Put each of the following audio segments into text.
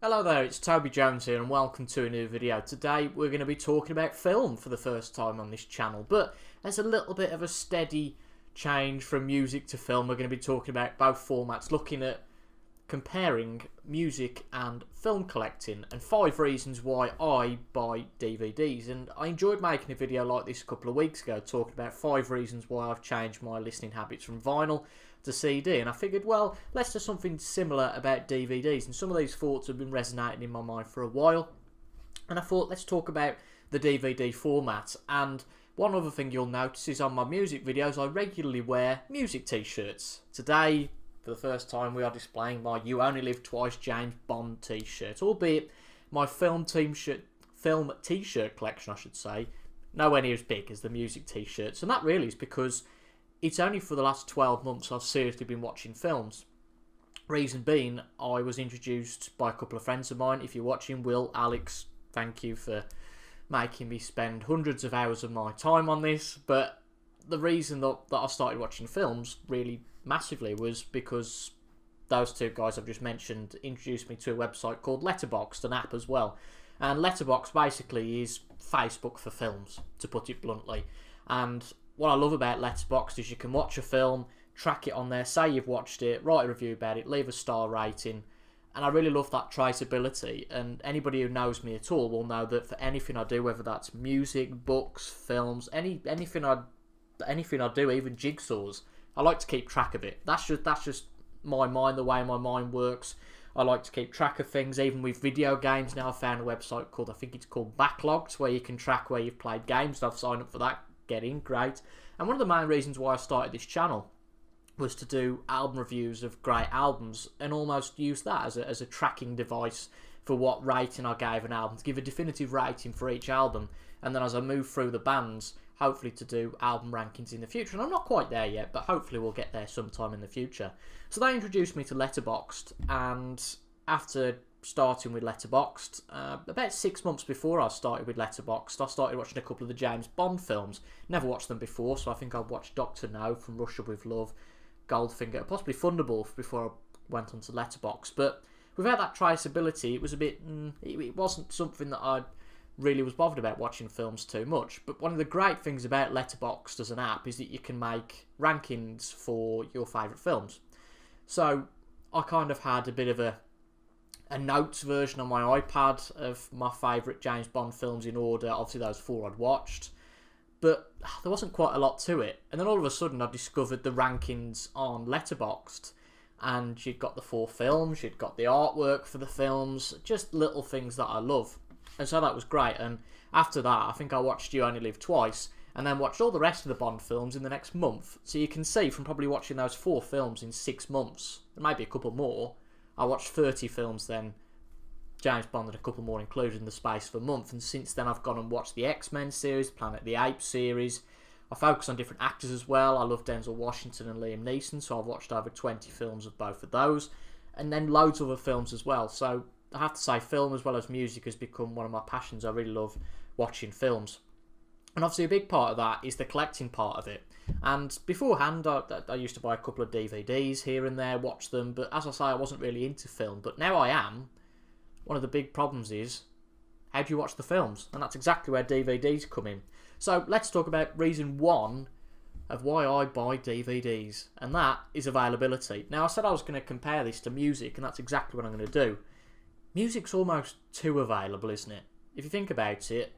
Hello there, it's Toby Jones here and welcome to a new video. Today we're going to be talking about film for the first time on this channel, but there's a little bit of a steady change from music to film. We're going to be talking about both formats, looking at comparing music and film collecting and 5 reasons why I buy DVDs. And I enjoyed making a video like this a couple of weeks ago talking about 5 reasons why I've changed my listening habits from vinyl to CD, and I figured, well, let's do something similar about DVDs. And some of these thoughts have been resonating in my mind for a while, and I thought let's talk about the DVD format. And one other thing you'll notice is on my music videos I regularly wear music t-shirts. Today, for the first time, we are displaying my You Only Live Twice James Bond t-shirt, albeit my film t-shirt collection, I should say, nowhere near as big as the music t-shirts. And that really is because it's only for the last 12 months I've seriously been watching films. Reason being, I was introduced by a couple of friends of mine. If you're watching, Will, Alex, thank you for making me spend hundreds of hours of my time on this. But the reason that I started watching films really massively was because those two guys I've just mentioned introduced me to a website called Letterboxd, an app as well. And Letterboxd basically is Facebook for films, to put it bluntly. And what I love about Letterboxd is you can watch a film, track it on there, say you've watched it, write a review about it, leave a star rating, and I really love that traceability. And anybody who knows me at all will know that for anything I do, whether that's music, books, films, anything I do, even jigsaws, I like to keep track of it. That's just my mind, the way my mind works. I like to keep track of things, even with video games. Now I found a website called, I think it's called Backlogged, where you can track where you've played games. I've signed up for that. Get in, great. And one of the main reasons why I started this channel was to do album reviews of great albums and almost use that as a tracking device for what rating I gave an album, to give a definitive rating for each album, and then as I move through the bands, hopefully to do album rankings in the future. And I'm not quite there yet, but hopefully we'll get there sometime in the future. So they introduced me to Letterboxd, and after starting with Letterboxd, about 6 months before I started with Letterboxd, I started watching a couple of the James Bond films. Never watched them before, so I think I'd watched Dr. No, From Russia With Love, Goldfinger, possibly Thunderball before I went onto Letterboxd. But without that traceability, it was a bit, it wasn't something that I really was bothered about watching films too much. But one of the great things about Letterboxd as an app is that you can make rankings for your favourite films. So I kind of had a bit of a notes version on my iPad of my favourite James Bond films in order, obviously those 4 I'd watched, but there wasn't quite a lot to it. And then all of a sudden I discovered the rankings on Letterboxd, and you'd got the 4 films, you'd got the artwork for the films, just little things that I love. And so that was great. And after that, I think I watched You Only Live Twice, and then watched all the rest of the Bond films in the next month. So you can see from probably watching those 4 films in 6 months, there might be a couple more, I watched 30 films then, James Bond and a couple more included in the space of a month. And since then I've gone and watched the X-Men series, Planet of the Apes series. I focus on different actors as well. I love Denzel Washington and Liam Neeson, so I've watched over 20 films of both of those. And then loads of other films as well. So I have to say, film as well as music has become one of my passions. I really love watching films. And obviously a big part of that is the collecting part of it. And beforehand, I used to buy a couple of DVDs here and there, watch them, but as I say, I wasn't really into film. But now I am. One of the big problems is, how do you watch the films? And that's exactly where DVDs come in. So let's talk about reason 1 of why I buy DVDs, and that is availability. Now I said I was going to compare this to music, and that's exactly what I'm going to do. Music's almost too available, isn't it? If you think about it,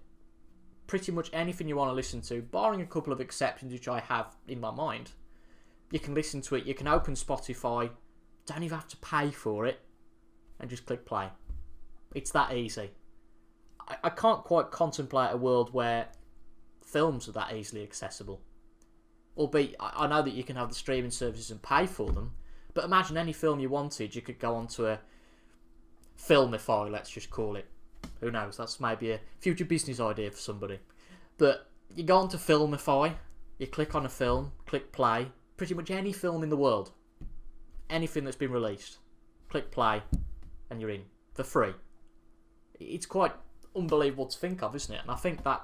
pretty much anything you want to listen to, barring a couple of exceptions which I have in my mind, you can listen to it. You can open Spotify, don't even have to pay for it, and just click play. It's that easy. I can't quite contemplate a world where films are that easily accessible. Albeit, I know that you can have the streaming services and pay for them, but imagine any film you wanted, you could go onto a Filmify, let's just call it. Who knows, that's maybe a future business idea for somebody. But you go onto Filmify, you click on a film, click play, pretty much any film in the world, anything that's been released, click play, and you're in, for free. It's quite unbelievable to think of, isn't it? And I think that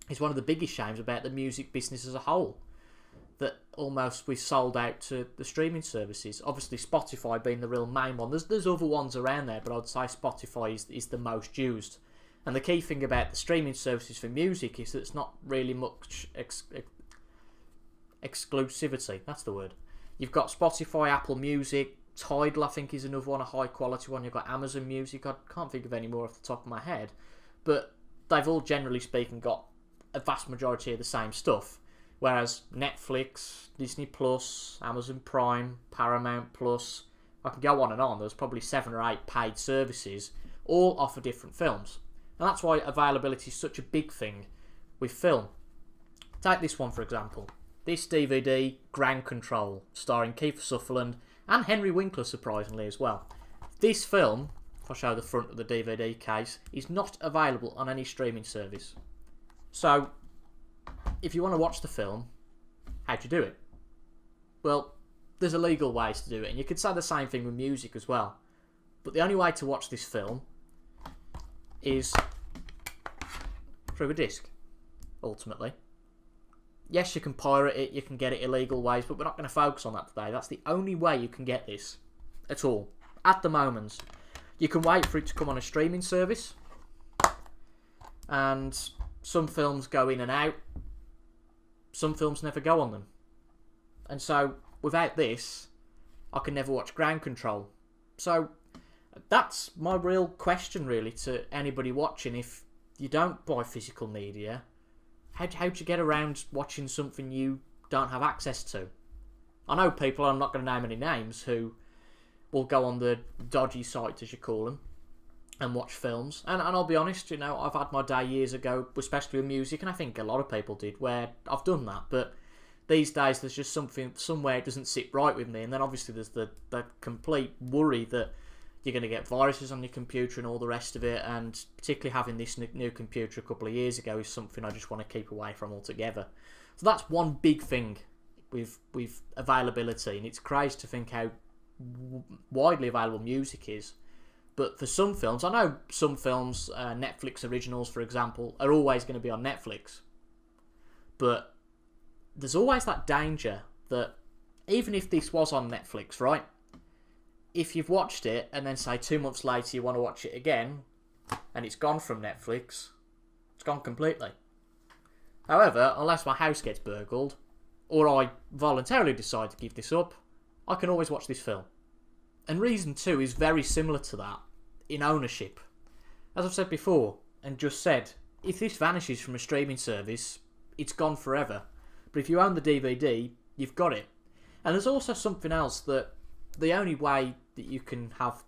is one of the biggest shames about the music business as a whole. that almost we sold out to the streaming services. Obviously Spotify being the real main one. There's other ones around there, but I'd say Spotify is the most used. And the key thing about the streaming services for music is that it's not really much exclusivity. That's the word. You've got Spotify, Apple Music, Tidal I think is another one, a high quality one. You've got Amazon Music. I can't think of any more off the top of my head. But they've all generally speaking got a vast majority of the same stuff. Whereas Netflix, Disney Plus, Amazon Prime, Paramount Plus, I can go on and on. There's probably 7 or 8 paid services, all offer different films. And that's why availability is such a big thing with film. Take this one for example. This DVD, Ground Control, starring Kiefer Sutherland and Henry Winkler surprisingly as well. This film, if I show the front of the DVD case, is not available on any streaming service. So, if you want to watch the film, how do you do it? Well, there's illegal ways to do it, and you could say the same thing with music as well. But the only way to watch this film is through a disc, ultimately. Yes, you can pirate it, you can get it illegal ways, but we're not going to focus on that today. That's the only way you can get this at all, at the moment. You can wait for it to come on a streaming service, and some films go in and out. Some films never go on them. And so, without this, I can never watch Ground Control. So, that's my real question, really, to anybody watching. If you don't buy physical media, how do you get around watching something you don't have access to? I know people, I'm not going to name any names, who will go on the dodgy sites, as you call them, and watch films. And I'll be honest, you know, I've had my day years ago, especially with music, and I think a lot of people did, where I've done that. But these days, there's just something, somewhere it doesn't sit right with me. And then obviously there's the complete worry that you're going to get viruses on your computer and all the rest of it. And particularly having this new computer a couple of years ago is something I just want to keep away from altogether. So that's one big thing with availability. And it's crazy to think how widely available music is. But for some films, I know some films, Netflix originals, for example, are always going to be on Netflix. But there's always that danger that even if this was on Netflix, right? If you've watched it and then say 2 months later you want to watch it again and it's gone from Netflix, it's gone completely. However, unless my house gets burgled or I voluntarily decide to give this up, I can always watch this film. And reason 2 is very similar to that in ownership. As I've said before and just said, if this vanishes from a streaming service, it's gone forever. But if you own the DVD, you've got it. And there's also something else, that the only way that you can have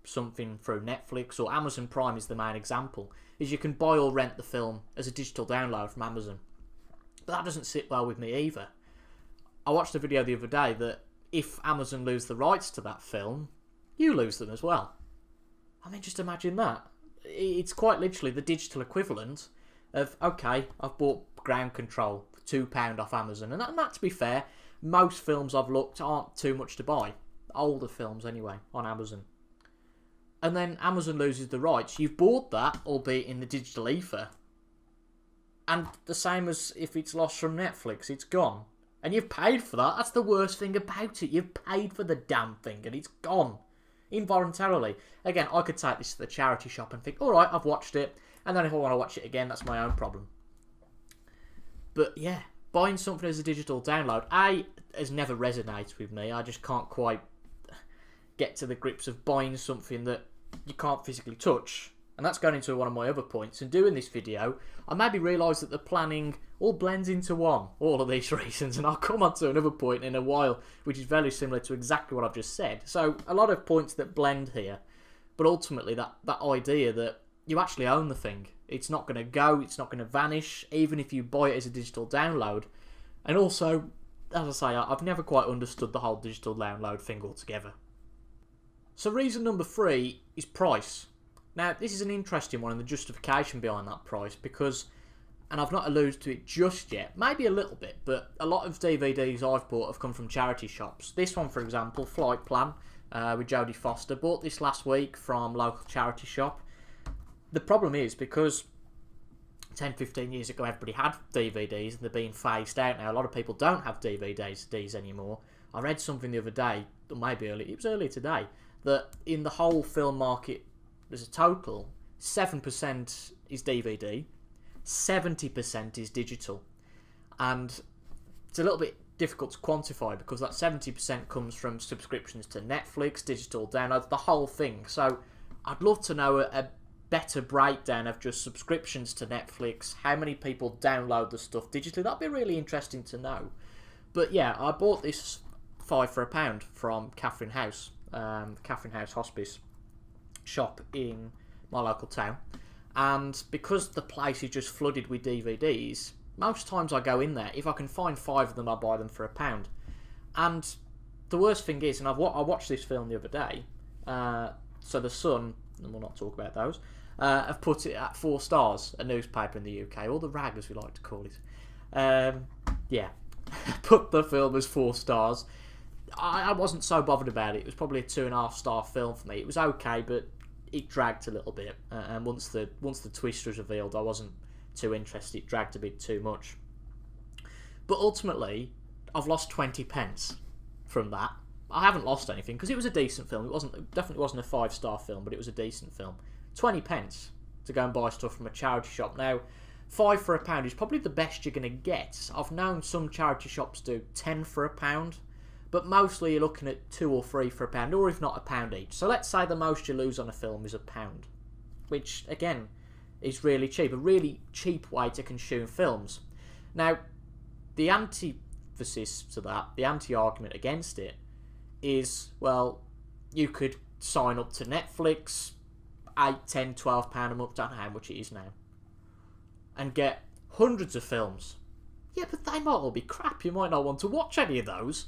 something through Netflix or Amazon Prime is the main example, is you can buy or rent the film as a digital download from Amazon. But that doesn't sit well with me either. I watched a video the other day that if Amazon lose the rights to that film, you lose them as well. I mean, just imagine that. It's quite literally the digital equivalent of, okay, I've bought Ground Control for £2 off Amazon. And that, to be fair, most films I've looked aren't too much to buy. Older films anyway, on Amazon. And then Amazon loses the rights. You've bought that, albeit in the digital ether. And the same as if it's lost from Netflix, it's gone. And you've paid for that. That's the worst thing about it. You've paid for the damn thing and it's gone. Involuntarily. Again, I could take this to the charity shop and think, alright, I've watched it. And then if I want to watch it again, that's my own problem. But yeah, buying something as a digital download, has never resonated with me. I just can't quite get to the grips of buying something that you can't physically touch. And that's going into one of my other points. And doing this video, I maybe realised that the planning all blends into one, all of these reasons. And I'll come on to another point in a while, which is very similar to exactly what I've just said. So a lot of points that blend here. But ultimately, that idea that you actually own the thing. It's not going to go, it's not going to vanish, even if you buy it as a digital download. And also, as I say, I've never quite understood the whole digital download thing altogether. So reason number 3 is price. Now, this is an interesting one and the justification behind that price, because, and I've not alluded to it just yet, maybe a little bit, but a lot of DVDs I've bought have come from charity shops. This one, for example, Flight Plan, with Jodie Foster, bought this last week from local charity shop. The problem is, because 10, 15 years ago, everybody had DVDs, and they're being phased out now. A lot of people don't have DVDs anymore. I read something the other day, or maybe it was earlier today, that in the whole film market, there's a total, 7% is DVD, 70% is digital. And it's a little bit difficult to quantify because that 70% comes from subscriptions to Netflix, digital downloads, the whole thing. So I'd love to know a better breakdown of just subscriptions to Netflix, how many people download the stuff digitally. That'd be really interesting to know. But yeah, I bought this 5 for £1 from Catherine House, Catherine House Hospice shop in my local town. And because the place is just flooded with DVDs, most times I go in there, if I can find 5 of them, I buy them for £1. And the worst thing is, and I watched this film the other day, so the Sun, and we'll not talk about those, have put it at 4 stars, a newspaper in the UK, or the Rag as we like to call it. Yeah, put the film as 4 stars. I wasn't so bothered about it. It was probably a 2.5-star film for me. It was okay, but it dragged a little bit. And once the twist was revealed, I wasn't too interested. It dragged a bit too much. But ultimately, I've lost 20 pence from that. I haven't lost anything because it was a decent film. It definitely wasn't a 5-star film, but it was a decent film. 20 pence to go and buy stuff from a charity shop. Now, 5 for £1 is probably the best you're going to get. I've known some charity shops do 10 for £1, but mostly you're looking at 2 or 3 for £1, or if not £1 each. So let's say the most you lose on a film is £1, which again is really cheap. A really cheap way to consume films. Now, the antithesis to that, the anti-argument against it, is, well, you could sign up to Netflix, £8, £10, £12 a month, don't know how much it is now, and get hundreds of films. Yeah, but they might all be crap. You might not want to watch any of those.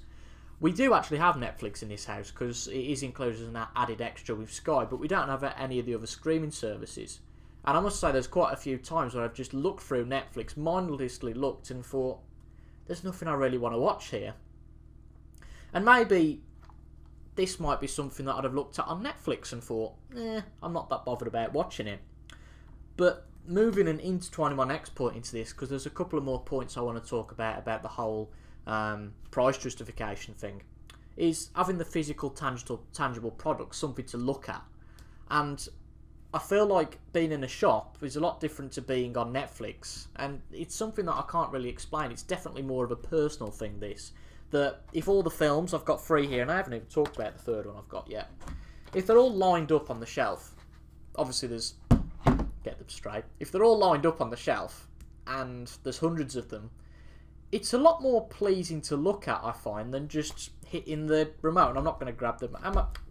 We do actually have Netflix in this house because it is included as an added extra with Sky, but we don't have any of the other streaming services. And I must say there's quite a few times where I've just looked through Netflix, mindlessly looked and thought, there's nothing I really want to watch here. And maybe this might be something that I'd have looked at on Netflix and thought, I'm not that bothered about watching it. But moving and intertwining my next point into this, because there's a couple of more points I want to talk about the whole price justification thing, is having the physical, tangible product, something to look at. And I feel like being in a shop is a lot different to being on Netflix, and it's something that I can't really explain. It's definitely more of a personal thing, this. That if all the films, I've got 3 here, and I haven't even talked about the 3rd one I've got yet, if they're all lined up on the shelf, obviously there's, get them straight, if they're all lined up on the shelf, and there's hundreds of them, it's a lot more pleasing to look at, I find, than just hitting the remote. And I'm not going to grab them.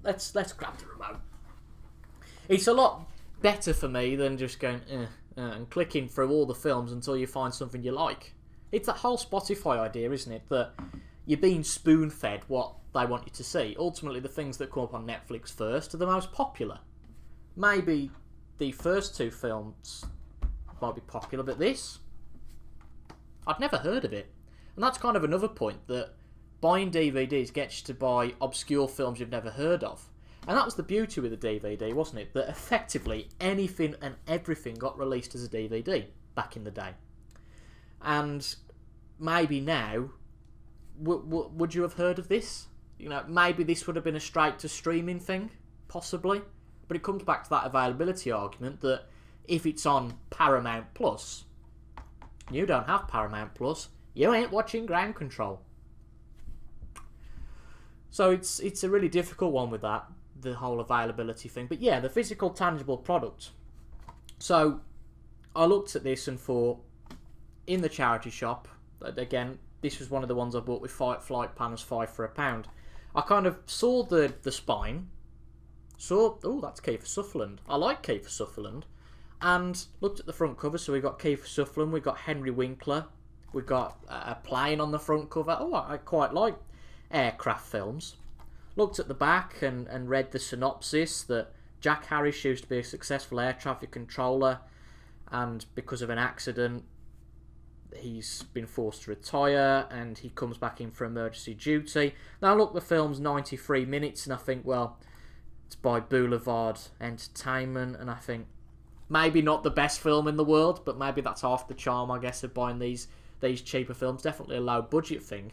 Let's grab the remote. It's a lot better for me than just going and clicking through all the films until you find something you like. It's that whole Spotify idea, isn't it? That you're being spoon-fed what they want you to see. Ultimately, the things that come up on Netflix first are the most popular. Maybe the first 2 films might be popular, but this, I'd never heard of it. And that's kind of another point, that buying DVDs gets you to buy obscure films you've never heard of. And that was the beauty with the DVD, wasn't it? That effectively anything and everything got released as a DVD back in the day. And maybe now, would you have heard of this? You know, maybe this would have been a straight to streaming thing, possibly. But it comes back to that availability argument that if it's on Paramount Plus, you don't have Paramount Plus, you ain't watching Ground Control. So it's a really difficult one with that, the whole availability thing. But yeah, the physical, tangible product. So I looked at this and thought, in the charity shop, again, this was one of the ones I bought with flight panners, 5 for £1. I kind of saw the spine, oh, that's Kiefer Sutherland. I like Kiefer Sutherland. And looked at the front cover, so we've got Kiefer Sutherland, we've got Henry Winkler, we've got a plane on the front cover. Oh, I quite like aircraft films. Looked at the back and read the synopsis that Jack Harris used to be a successful air traffic controller, and because of an accident he's been forced to retire and he comes back in for emergency duty. Now look, the film's 93 minutes and I think, well, it's by Boulevard Entertainment, and I think, Maybe not the best film in the world, but maybe that's half the charm, I guess, of buying these cheaper films. Definitely a low budget thing.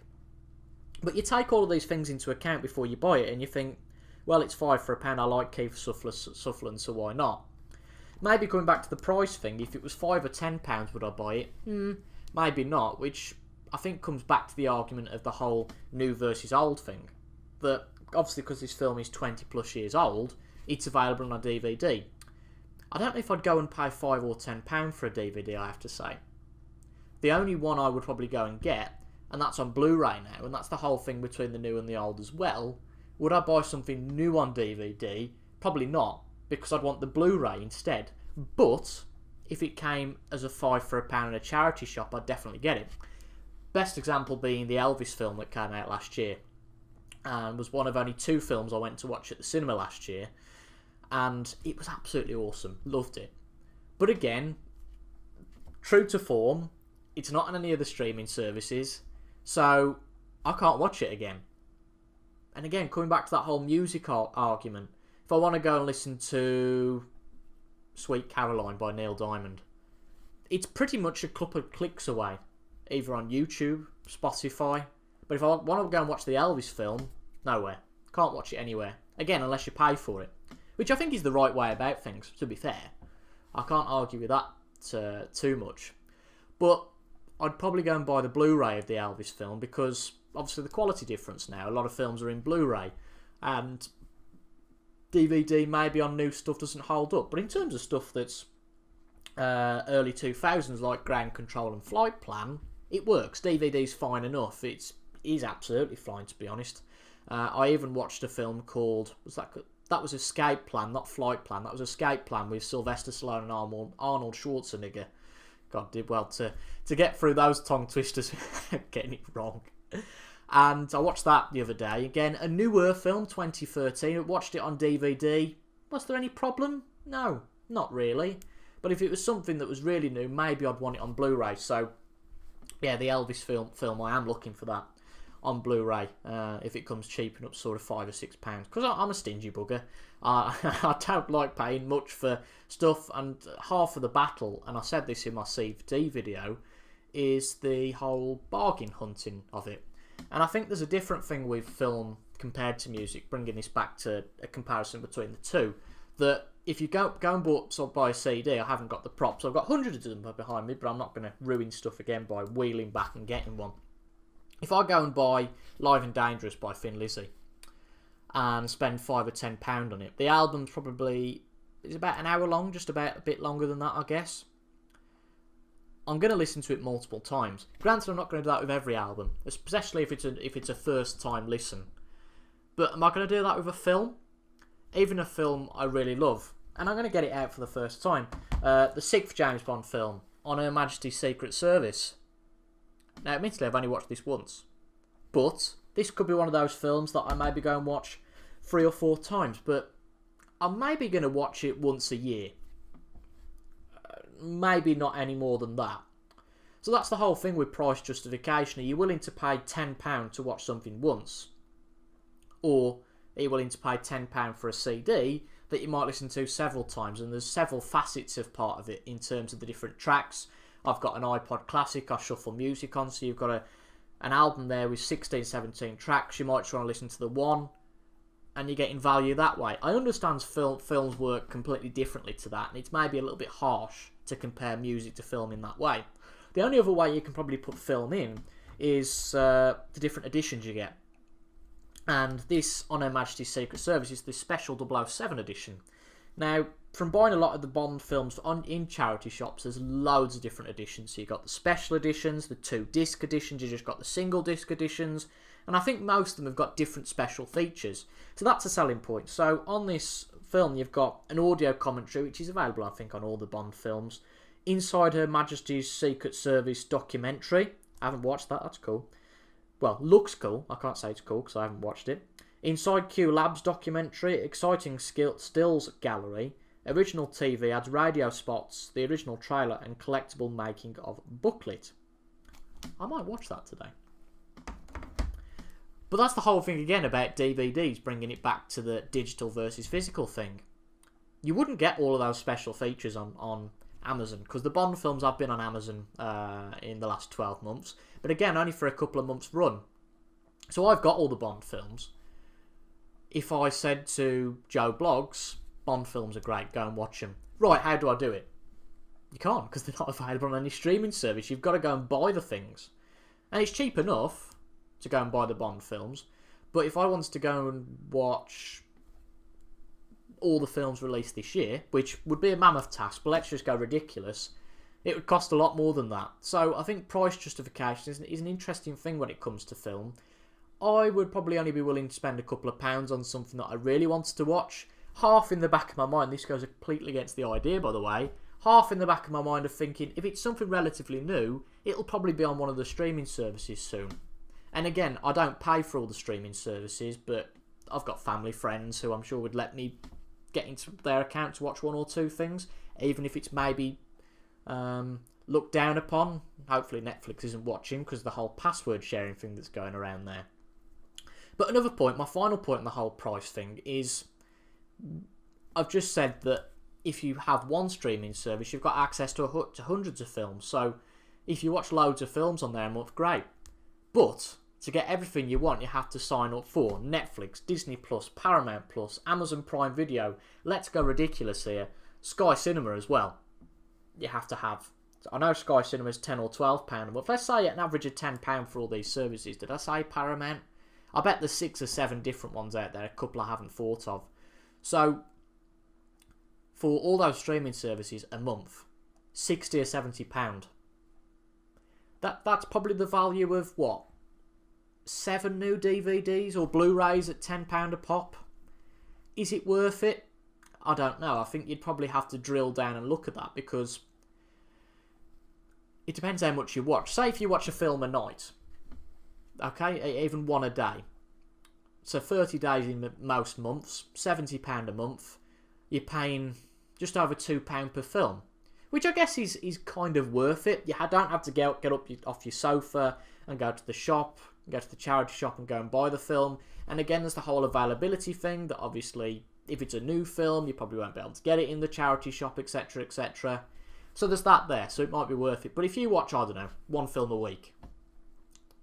But you take all of these things into account before you buy it, and you think, well, it's £5 for a pound. I like Kiefer Sutherland, so why not? Maybe coming back to the price thing, if it was £5 or £10, would I buy it? Maybe not, which I think comes back to the argument of the whole new versus old thing. That obviously, because this film is 20 plus years old, it's available on a DVD. I don't know if I'd go and pay £5 or £10 for a DVD, I have to say. The only one I would probably go and get, and that's on Blu-ray now, and that's the whole thing between the new and the old as well. Would I buy something new on DVD? Probably not, because I'd want the Blu-ray instead. But if it came as a £5 for a pound in a charity shop, I'd definitely get it. Best example being the Elvis film that came out last year, and was one of only 2 films I went to watch at the cinema last year, and it was absolutely awesome. Loved it. But again, true to form, it's not on any of the streaming services, so I can't watch it again. And again, coming back to that whole music argument, if I want to go and listen to Sweet Caroline by Neil Diamond, it's pretty much a couple of clicks away, either on YouTube, Spotify. But if I want to go and watch the Elvis film, nowhere. Can't watch it anywhere. Again, unless you pay for it. Which I think is the right way about things, to be fair. I can't argue with that too much. But I'd probably go and buy the Blu-ray of the Elvis film, because obviously the quality difference now. A lot of films are in Blu-ray, and DVD maybe on new stuff doesn't hold up. But in terms of stuff that's early 2000s, like Ground Control and Flight Plan, it works. DVD's fine enough. It is absolutely fine, to be honest. I even watched a film called... That was Escape Plan, not Flight Plan. That was Escape Plan with Sylvester Stallone and Arnold Schwarzenegger. God, did well to get through those tongue twisters without getting it wrong. And I watched that the other day. Again, a newer film, 2013. I watched it on DVD. Was there any problem? No, not really. But if it was something that was really new, maybe I'd want it on Blu-ray. So, yeah, the Elvis film, I am looking for that on Blu-ray. If it comes cheap and up sort of £5 or £6. Because I'm a stingy bugger. I don't like paying much for stuff. And half of the battle, and I said this in my CVD video, is the whole bargain hunting of it. And I think there's a different thing with film compared to music, bringing this back to a comparison between the two. That if you go and buy a CD, I haven't got the props. I've got hundreds of them behind me, but I'm not going to ruin stuff again by wheeling back and getting one. If I go and buy Live and Dangerous by Thin Lizzy and spend £5 or £10 on it, the album's probably is about an hour long, just about a bit longer than that, I guess. I'm going to listen to it multiple times. Granted, I'm not going to do that with every album, especially if it's a first time listen. But am I going to do that with a film? Even a film I really love, and I'm going to get it out for the first time. The 6th James Bond film, On Her Majesty's Secret Service. Now, admittedly, I've only watched this once, but this could be one of those films that I maybe go and watch 3 or 4 times, but I'm maybe going to watch it once a year. Maybe not any more than that. So that's the whole thing with price justification. Are you willing to pay £10 to watch something once? Or are you willing to pay £10 for a CD that you might listen to several times? And there's several facets of part of it in terms of the different tracks. I've got an iPod Classic I shuffle music on, so you've got an album there with 16, 17 tracks. You might try and listen to the one, and you're getting value that way. I understand films work completely differently to that, and it's maybe a little bit harsh to compare music to film in that way. The only other way you can probably put film in is the different editions you get. And this, On Her Majesty's Secret Service, is the special 007 edition. Now, from buying a lot of the Bond films in charity shops, there's loads of different editions. So you've got the special editions, the 2-disc editions, you just got the single-disc editions, and I think most of them have got different special features. So that's a selling point. So on this film, you've got an audio commentary, which is available, I think, on all the Bond films. Inside Her Majesty's Secret Service documentary. I haven't watched that, that's cool. Well, looks cool. I can't say it's cool because I haven't watched it. Inside Q Labs documentary, exciting stills gallery, original TV ads, radio spots, the original trailer, and collectible making of booklet. I might watch that today. But that's the whole thing again about DVDs, bringing it back to the digital versus physical thing. you wouldn't get all of those special features on Amazon, because the Bond films have been on Amazon in the last 12 months, but again, only for a couple of months run. So I've got all the Bond films. If I said to Joe Bloggs, Bond films are great, go and watch them. Right, how do I do it? You can't, because they're not available on any streaming service. You've got to go and buy the things. And it's cheap enough to go and buy the Bond films, but if I wanted to go and watch all the films released this year, which would be a mammoth task, but let's just go ridiculous, it would cost a lot more than that. So I think price justification is an interesting thing when it comes to film. I would probably only be willing to spend a couple of pounds on something that I really wanted to watch. Half in the back of my mind, this goes completely against the idea, by the way, half in the back of my mind of thinking, if it's something relatively new, it'll probably be on one of the streaming services soon. And again, I don't pay for all the streaming services, but I've got family friends who I'm sure would let me get into their account to watch one or two things, even if it's maybe looked down upon. Hopefully Netflix isn't watching, because the whole password sharing thing that's going around there. But another point, my final point on the whole price thing is, I've just said that if you have one streaming service, you've got access to hundreds of films. So if you watch loads of films on there a month, great. But to get everything you want, you have to sign up for Netflix, Disney Plus, Paramount Plus, Amazon Prime Video. Let's go ridiculous here. Sky Cinema as well. You have to have. I know Sky Cinema is £10 or £12 a month. Let's say an average of £10 for all these services. Did I say Paramount? I bet there's 6 or 7 different ones out there. A couple I haven't thought of. So for all those streaming services a month, £60 or £70. That's probably the value of what? 7 new DVDs or Blu-rays at £10 a pop. Is it worth it? I don't know. I think you'd probably have to drill down and look at that, because it depends how much you watch. Say if you watch a film a night, okay, even one a day. So 30 days in most months, £70 a month. You're paying just over £2 per film, which I guess is kind of worth it. You don't have to get up off your sofa and go to the shop, go to the charity shop and go and buy the film. And again, there's the whole availability thing, that obviously if it's a new film, you probably won't be able to get it in the charity shop, etc, etc. So there's that there, so it might be worth it. But if you watch, I don't know, one film a week,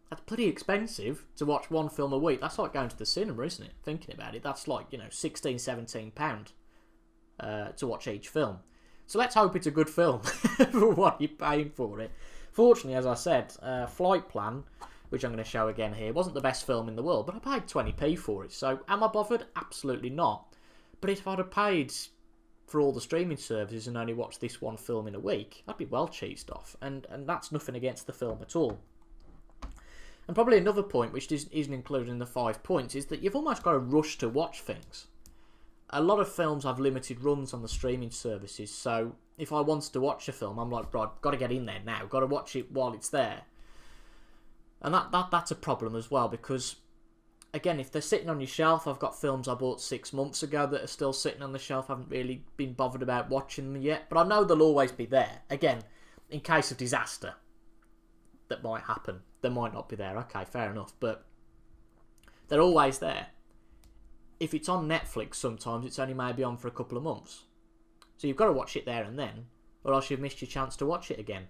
that's pretty expensive to watch one film a week. That's like going to the cinema, isn't it? Thinking about it, that's like, you know, £16, £17 to watch each film. So let's hope it's a good film for what you're paying for it. Fortunately, as I said, Flight Plan, which I'm going to show again here, wasn't the best film in the world, but I paid 20p for it. So am I bothered? Absolutely not. But if I'd have paid for all the streaming services and only watched this one film in a week, I'd be well cheesed off. And that's nothing against the film at all. And probably another point, which isn't included in the 5 points, is that you've almost got to rush to watch things. A lot of films have limited runs on the streaming services, so if I wanted to watch a film, I'm like, right, got to get in there now, got to watch it while it's there. And that's a problem as well, because again, if they're sitting on your shelf, I've got films I bought 6 months ago that are still sitting on the shelf, haven't really been bothered about watching them yet, but I know they'll always be there. Again, in case of disaster that might happen, they might not be there, okay, fair enough, but they're always there. If it's on Netflix, sometimes it's only maybe on for a couple of months. So you've got to watch it there and then, or else you've missed your chance to watch it again.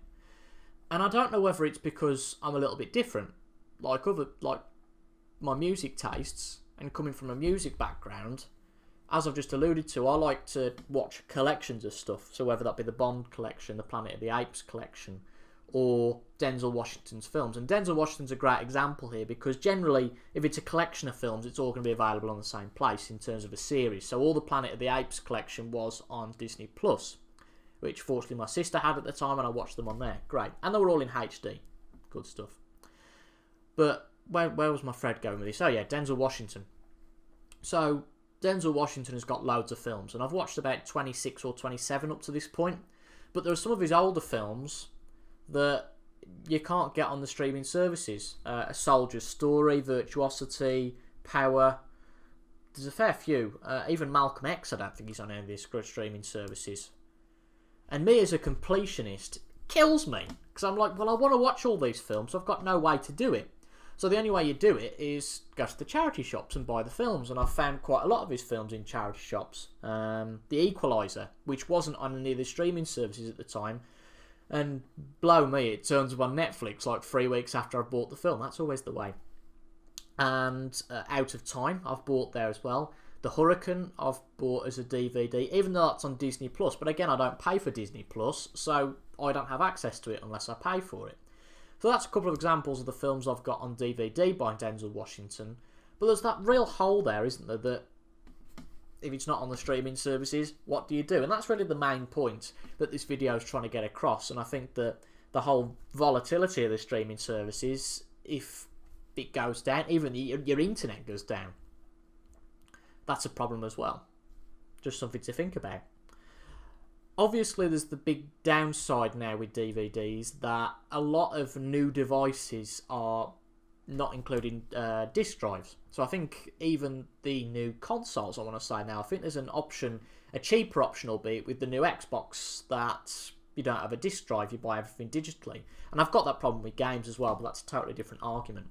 And I don't know whether it's because I'm a little bit different, like my music tastes, and coming from a music background, as I've just alluded to, I like to watch collections of stuff. So whether that be the Bond collection, the Planet of the Apes collection, or Denzel Washington's films. And Denzel Washington's a great example here, because generally, if it's a collection of films, it's all going to be available on the same place in terms of a series. So all the Planet of the Apes collection was on Disney Plus, which fortunately my sister had at the time, and I watched them on there. Great. And they were all in HD. Good stuff. But where was my thread going with this? Oh yeah, Denzel Washington. So Denzel Washington has got loads of films, and I've watched about 26 or 27 up to this point. But there are some of his older films that you can't get on the streaming services. A Soldier's Story, Virtuosity, Power. There's a fair few. Even Malcolm X, I don't think he's on any of these streaming services. And me as a completionist kills me, because I'm like, well, I want to watch all these films, so I've got no way to do it. So the only way you do it is go to the charity shops and buy the films, and I've found quite a lot of his films in charity shops. The Equalizer, which wasn't on any of the streaming services at the time, and blow me, it turns up on Netflix like 3 weeks after I've bought the film. That's always the way. And Out of Time, I've bought there as well. The Hurricane, I've bought as a DVD, even though that's on Disney Plus. But again, I don't pay for Disney Plus, so I don't have access to it unless I pay for it. So that's a couple of examples of the films I've got on DVD by Denzel Washington. But there's that real hole there, isn't there, that if it's not on the streaming services, what do you do? And that's really the main point that this video is trying to get across. And I think that the whole volatility of the streaming services, if it goes down, even your internet goes down, that's a problem as well. Just something to think about. Obviously, there's the big downside now with DVDs that a lot of new devices are not including disc drives. So I think even the new consoles, I want to say now, I think there's an option, a cheaper option, albeit, with the new Xbox, that you don't have a disc drive, you buy everything digitally. And I've got that problem with games as well, but that's a totally different argument.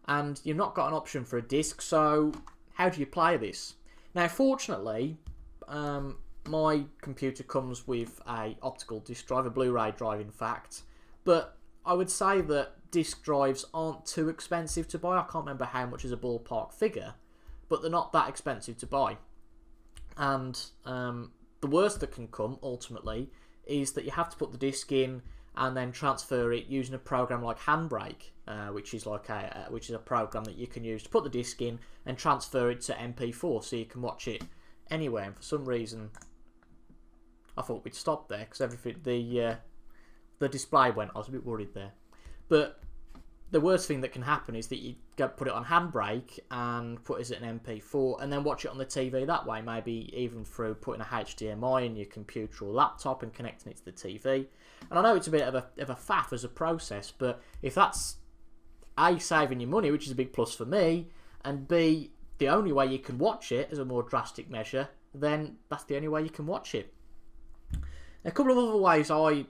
And you've not got an option for a disc, so how do you play this? Now, fortunately, my computer comes with a optical disc drive, a Blu-ray drive in fact, but I would say that disc drives aren't too expensive to buy. I can't remember how much is a ballpark figure, but they're not that expensive to buy. And the worst that can come, ultimately, is that you have to put the disc in and then transfer it using a program like Handbrake, which is a program that you can use to put the disc in and transfer it to MP4, so you can watch it anywhere. And for some reason, I thought we'd stop there because everything the display went. I was a bit worried there, but the worst thing that can happen is that you put it on Handbrake and put it as an MP4 and then watch it on the TV that way, maybe even through putting a HDMI in your computer or laptop and connecting it to the TV. And I know it's a bit of a faff as a process, but if that's A, saving you money, which is a big plus for me, and B, the only way you can watch it as a more drastic measure, then that's the only way you can watch it. A couple of other ways I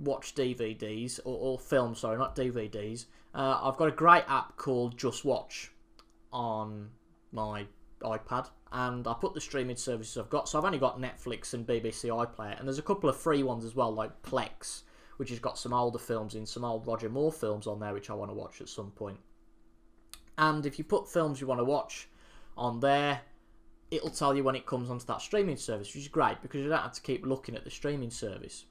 watch DVDs, or films, sorry, not DVDs. I've got a great app called Just Watch on my iPad, and I put the streaming services I've got. So I've only got Netflix and BBC iPlayer, and there's a couple of free ones as well, like Plex, which has got some older films in, some old Roger Moore films on there, which I want to watch at some point. And if you put films you want to watch on there, it'll tell you when it comes onto that streaming service, which is great because you don't have to keep looking at the streaming service.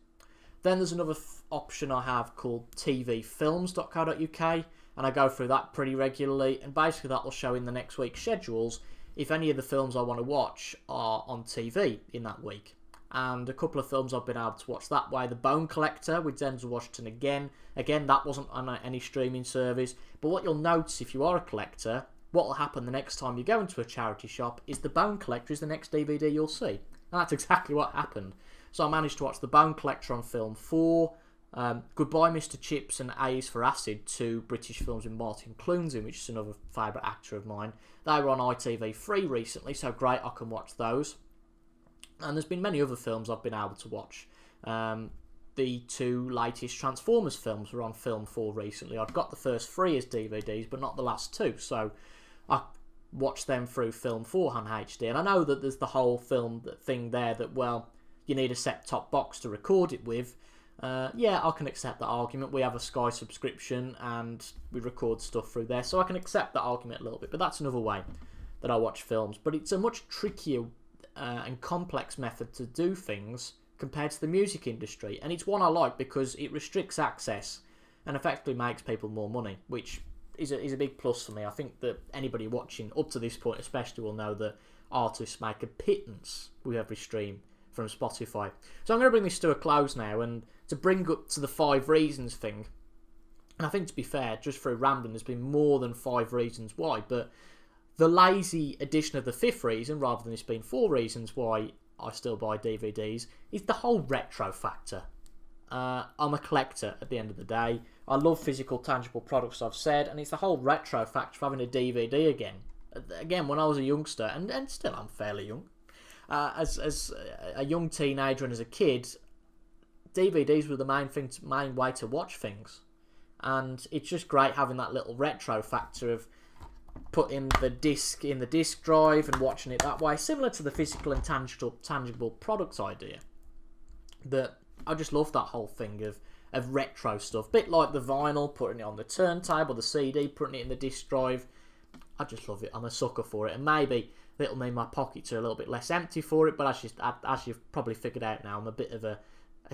Then there's another option I have called tvfilms.co.uk, and I go through that pretty regularly, and basically that will show in the next week's schedules if any of the films I want to watch are on TV in that week. And a couple of films I've been able to watch that way. The Bone Collector with Denzel Washington again, that wasn't on any streaming service, but what you'll notice if you are a collector, what will happen the next time you go into a charity shop is The Bone Collector is the next DVD you'll see. And that's exactly what happened. So I managed to watch The Bone Collector on Film 4, Goodbye Mr. Chips and A's for Acid, two British films with Martin Clunes in, which is another favourite actor of mine. They were on ITV3 recently, so great, I can watch those. And there's been many other films I've been able to watch. The two latest Transformers films were on Film 4 recently. I've got the first 3 as DVDs, but not the last 2, so I watched them through Film 4 on HD. And I know that there's the whole film thing there that, well, you need a set-top box to record it with. Yeah, I can accept that argument. We have a Sky subscription and we record stuff through there, so I can accept that argument a little bit, but that's another way that I watch films. But it's a much trickier and complex method to do things compared to the music industry, and it's one I like because it restricts access and effectively makes people more money, which is a big plus for me. I think that anybody watching up to this point especially will know that artists make a pittance with every stream from Spotify. So I'm going to bring this to a close now, and to bring up to the 5 reasons thing, and I think to be fair, just through rambling, there's been more than 5 reasons why, but the lazy addition of the 5th reason, rather than this being 4 reasons why I still buy DVDs, is the whole retro factor. I'm a collector at the end of the day. I love physical, tangible products, I've said, and it's the whole retro factor of having a DVD again. Again, when I was a youngster, and still I'm fairly young, as a young teenager and as a kid, DVDs were the main way to watch things. and it's just great having that little retro factor of putting the disc in the disc drive and watching it that way, similar to the physical and tangible product idea. That I just love that whole thing of retro stuff, bit like the vinyl, putting it on the turntable, the CD, putting it in the disc drive. I just love it. I'm a sucker for it, and maybe it'll mean my pockets are a little bit less empty for it, but as you've probably figured out now, I'm a bit of a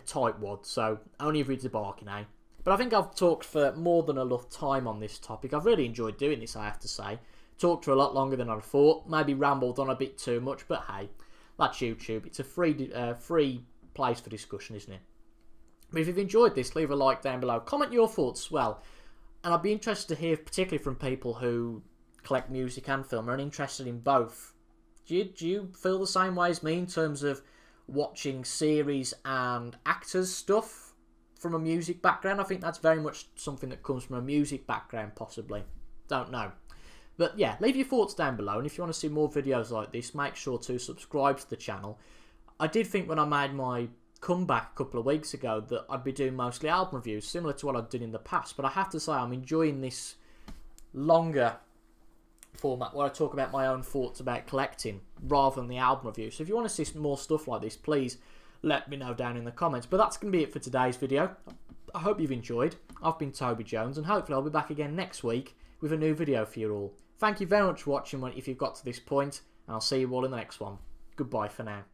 tightwad, so only if it's a bargain, eh? But I think I've talked for more than enough time on this topic. I've really enjoyed doing this, I have to say. Talked for a lot longer than I thought. Maybe rambled on a bit too much, but hey, that's YouTube. It's a free place for discussion, isn't it? But if you've enjoyed this, leave a like down below. Comment your thoughts as well. And I'd be interested to hear, particularly from people who collect music and film, are interested in both. Do you feel the same way as me in terms of watching series and actors stuff from a music background? I think that's very much something that comes from a music background, possibly. Don't know. But yeah, leave your thoughts down below, and if you want to see more videos like this, make sure to subscribe to the channel. I did think when I made my comeback a couple of weeks ago that I'd be doing mostly album reviews, similar to what I've done in the past, but I have to say I'm enjoying this longer format where I talk about my own thoughts about collecting rather than the album review. So if you want to see more stuff like this, please let me know down in the comments. But that's going to be it for today's video. I hope you've enjoyed. I've been Toby Jones, and hopefully I'll be back again next week with a new video for you all. Thank you very much for watching if you've got to this point, and I'll see you all in the next one. Goodbye for now.